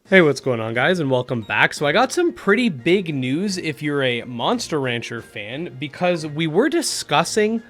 Hey, what's going on, guys, and welcome back. So I got some pretty big news if you're a Monster Rancher fan, because we were discussing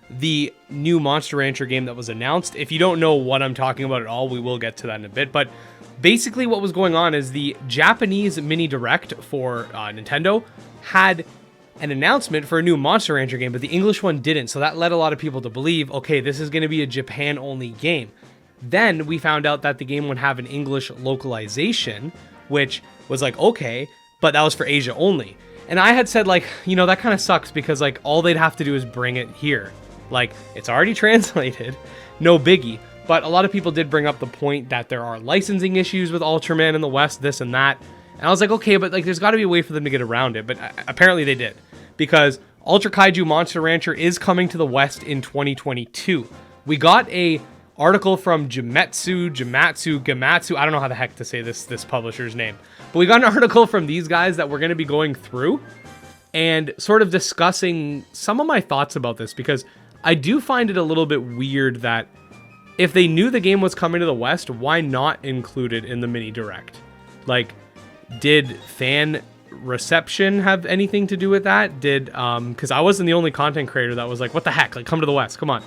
the new Monster Rancher game that was announced. If you don't know what I'm talking about at all, we will get to that in a bit. But basically what was going on is the Japanese mini direct for Nintendo had an announcement for a new Monster Rancher game, but the English one didn't. So that led a lot of people to believe, okay, this is going to be a Japan-only game. Then we found out that the game would have an English localization, which was like, okay, but that was for Asia only. And I had said, like, you know, that kind of sucks because, like, all they'd have to do is bring it here. Like, it's already translated, no biggie. But a lot of people did bring up the point that there are licensing issues with Ultraman in the West, this and that. And I was like, okay, but, like, there's got to be a way for them to get around it. But apparently they did, because Ultra Kaiju Monster Rancher is coming to the West in 2022. We got a article from Gamatsu, I don't know how the heck to say this publisher's name, but we got an article from these guys that we're going to be going through and sort of discussing some of my thoughts about this, because I do find it a little bit weird that if they knew the game was coming to the West, why not include it in the mini direct? Like, did fan reception have anything to do with that? Because I wasn't the only content creator that was like, what the heck, like, come to the West, come on.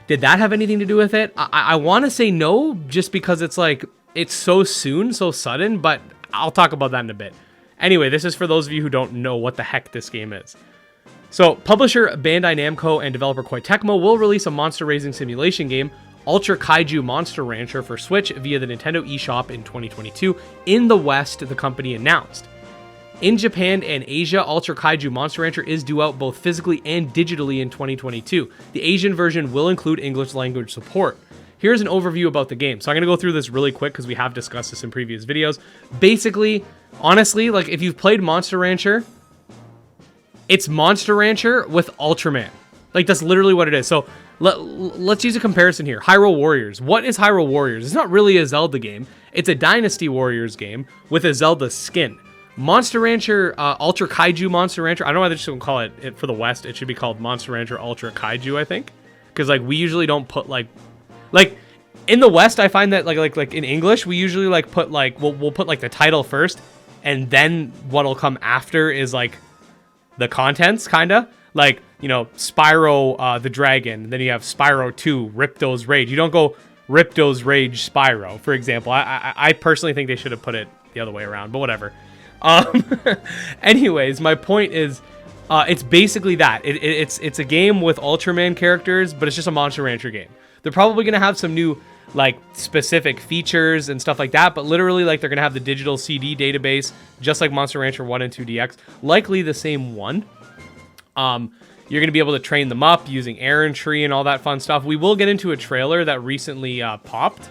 Did that have anything to do with it? I want to say no, just because it's like, it's so soon, so sudden, but I'll talk about that in a bit. Anyway, this is for those of you who don't know what the heck this game is. So, publisher Bandai Namco and developer Koei Tecmo will release a monster raising simulation game, Ultra Kaiju Monster Rancher, for Switch via the Nintendo eShop in 2022. In the West, the company announced. In Japan and Asia, Ultra Kaiju Monster Rancher is due out both physically and digitally in 2022. The Asian version will include English language support. Here's an overview about the game. So I'm going to go through this really quick because we have discussed this in previous videos. Basically, honestly, like, if you've played Monster Rancher, it's Monster Rancher with Ultraman. Like, that's literally what it is. So let's use a comparison here. Hyrule Warriors. What is Hyrule Warriors? It's not really a Zelda game. It's a Dynasty Warriors game with a Zelda skin. Monster Rancher, Ultra Kaiju Monster Rancher. I don't know why they just don't call it for the West. It should be called Monster Rancher Ultra Kaiju, I think. Because, like, we usually don't put, like, in the West, I find that, like in English, we usually, like, put, like, we'll put, like, the title first, and then what'll come after is, like, the contents, kind of. Like, you know, Spyro the Dragon, then you have Spyro 2, Ripto's Rage. You don't go Ripto's Rage Spyro, for example. I personally think they should have put it the other way around, but whatever. Anyways, my point is, it's basically that. It's a game with Ultraman characters, but it's just a Monster Rancher game. They're probably going to have some new, like, specific features and stuff like that, but literally, like, they're going to have the digital CD database, just like Monster Rancher 1 and 2DX, likely the same one. You're going to be able to train them up using Errand Tree and all that fun stuff. We will get into a trailer that recently popped,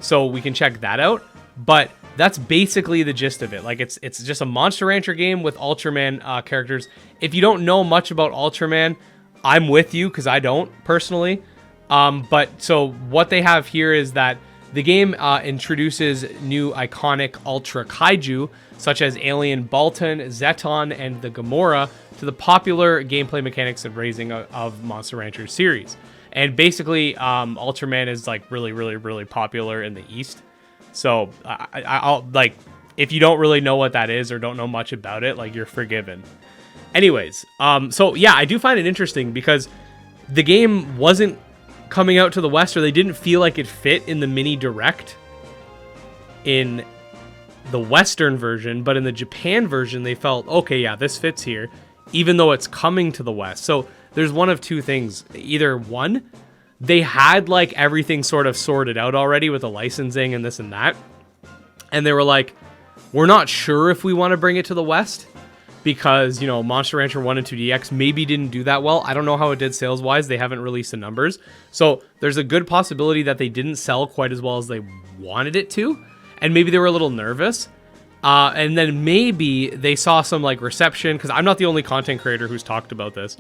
so we can check that out, but that's basically the gist of it. Like, it's just a Monster Rancher game with Ultraman characters. If you don't know much about Ultraman, I'm with you, because I don't, personally. But so what they have here is that the game introduces new iconic Ultra Kaiju, such as Alien Balton, Zeton, and the Gamora, to the popular gameplay mechanics and raising of Monster Rancher series. And basically, Ultraman is, like, really, really, really popular in the East. So I'll, like, if you don't really know what that is or don't know much about it, like, you're forgiven. Anyways, so yeah, I do find it interesting because the game wasn't coming out to the West, or they didn't feel like it fit in the mini direct in the Western version, but in the Japan version, they felt, okay, yeah, this fits here, even though it's coming to the West. So there's one of two things. Either one, they had, like, everything sort of sorted out already with the licensing and this and that. And they were like, we're not sure if we want to bring it to the West because, you know, Monster Rancher 1 and 2DX maybe didn't do that well. I don't know how it did sales-wise. They haven't released the numbers. So there's a good possibility that they didn't sell quite as well as they wanted it to. And maybe they were a little nervous. And then maybe they saw some, like, reception, because I'm not the only content creator who's talked about this.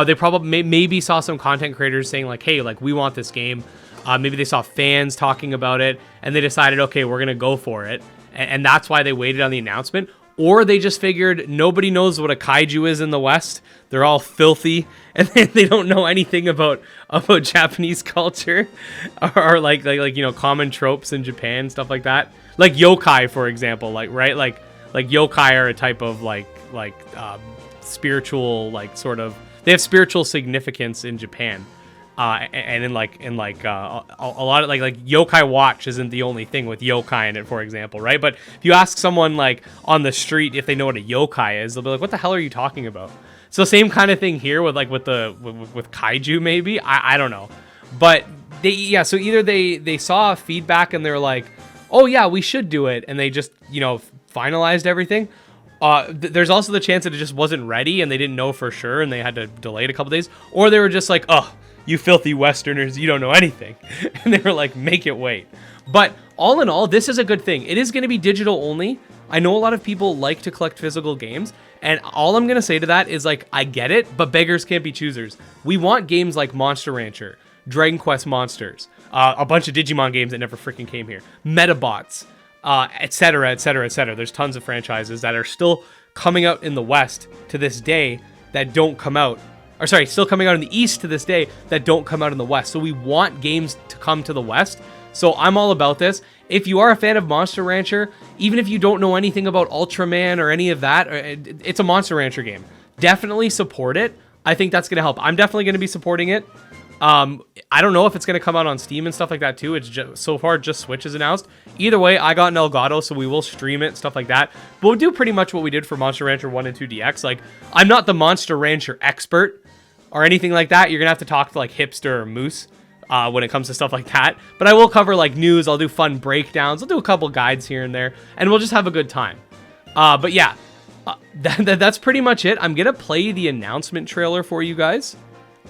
They probably maybe saw some content creators saying, like, hey, like, we want this game. Maybe they saw fans talking about it, and they decided, okay, we're going to go for it. And that's why they waited on the announcement. or they just figured nobody knows what a kaiju is in the West. They're all filthy, and they don't know anything about Japanese culture, or like common tropes in Japan, stuff like that. Like yokai, for example, like yokai are a type of spiritual, sort of, they have spiritual significance in Japan. And in a lot of yokai watch isn't the only thing with yokai in it, for example, right? But if you ask someone on the street if they know what a yokai is, they'll be like, "What the hell are you talking about?" So same kind of thing here with with kaiju, maybe. I don't know, but so either they saw feedback and they're like, "Oh yeah, we should do it," and they just finalized everything. There's also the chance that it just wasn't ready and they didn't know for sure and they had to delay it a couple days, or they were just like, "Oh, you filthy Westerners, you don't know anything." And they were like, "Make it wait." But all in all, this is a good thing. It is going to be digital only. I know a lot of people like to collect physical games, and all I'm going to say to that is I get it, but beggars can't be choosers. We want games like Monster Rancher, Dragon Quest Monsters, a bunch of Digimon games that never freaking came here, Metabots, etc., etc., etc. There's tons of franchises that are still coming out in the West to this day that don't come out. Or sorry, still coming out in the East to this day that don't come out in the West. So we want games to come to the West. So I'm all about this. If you are a fan of Monster Rancher, even if you don't know anything about Ultraman or any of that, it's a Monster Rancher game. Definitely support it. I think that's going to help. I'm definitely going to be supporting it. I don't know if it's going to come out on Steam and stuff like that too. It's so far just Switch is announced. Either way, I got an Elgato, so we will stream it, stuff like that. But we'll do pretty much what we did for Monster Rancher 1 and 2 DX. I'm not the Monster Rancher expert or anything like that. You're going to have to talk to Hipster or Moose when it comes to stuff like that. But I will cover news. I'll do fun breakdowns. I'll do a couple guides here and there, and we'll just have a good time. But yeah, that's pretty much it. I'm going to play the announcement trailer for you guys.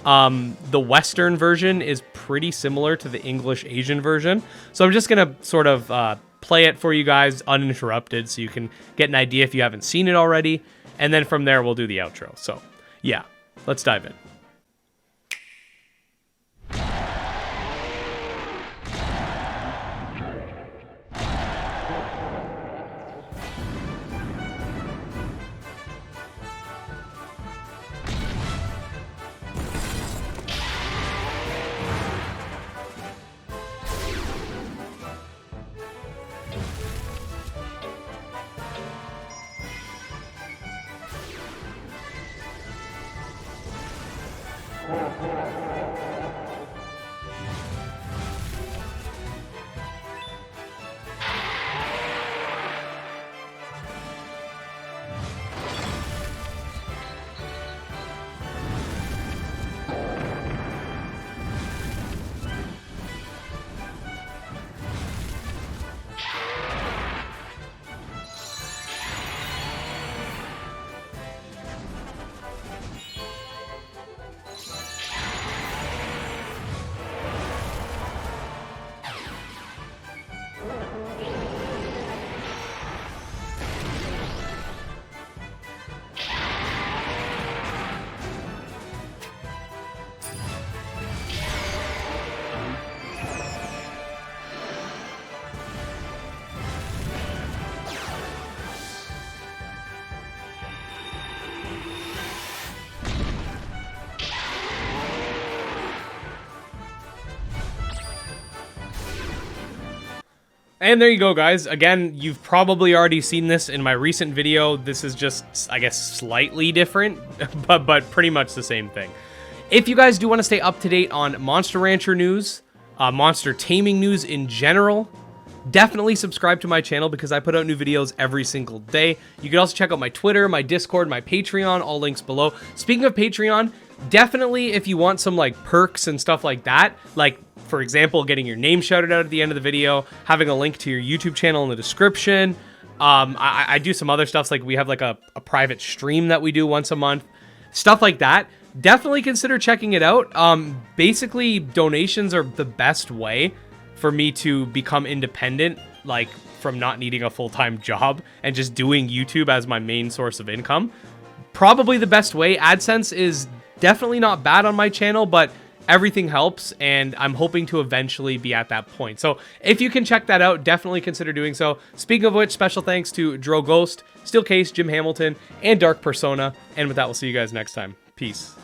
The Western version is pretty similar to the English Asian version. So I'm just going to sort of play it for you guys uninterrupted so you can get an idea if you haven't seen it already. And then from there, we'll do the outro. So yeah, let's dive in. And there you go, guys. Again, you've probably already seen this in my recent video. This is just, I guess, slightly different, but pretty much the same thing. If you guys do want to stay up to date on Monster Rancher news, monster taming news in general, definitely subscribe to my channel because I put out new videos every single day. You can also check out my Twitter, my Discord, my Patreon, all links below. Speaking of Patreon, definitely if you want some perks and stuff like that, for example, getting your name shouted out at the end of the video, having a link to your YouTube channel in the description. I do some other stuff, we have a private stream that we do once a month, stuff like that. Definitely consider checking it out. Basically, donations are the best way for me to become independent, from not needing a full-time job and just doing YouTube as my main source of income. Probably the best way. AdSense is definitely not bad on my channel, but everything helps, and I'm hoping to eventually be at that point. So if you can check that out, definitely consider doing so. Speaking of which, special thanks to Dro Ghost, Steel Case, Jim Hamilton, and Dark Persona. And with that, we'll see you guys next time. Peace.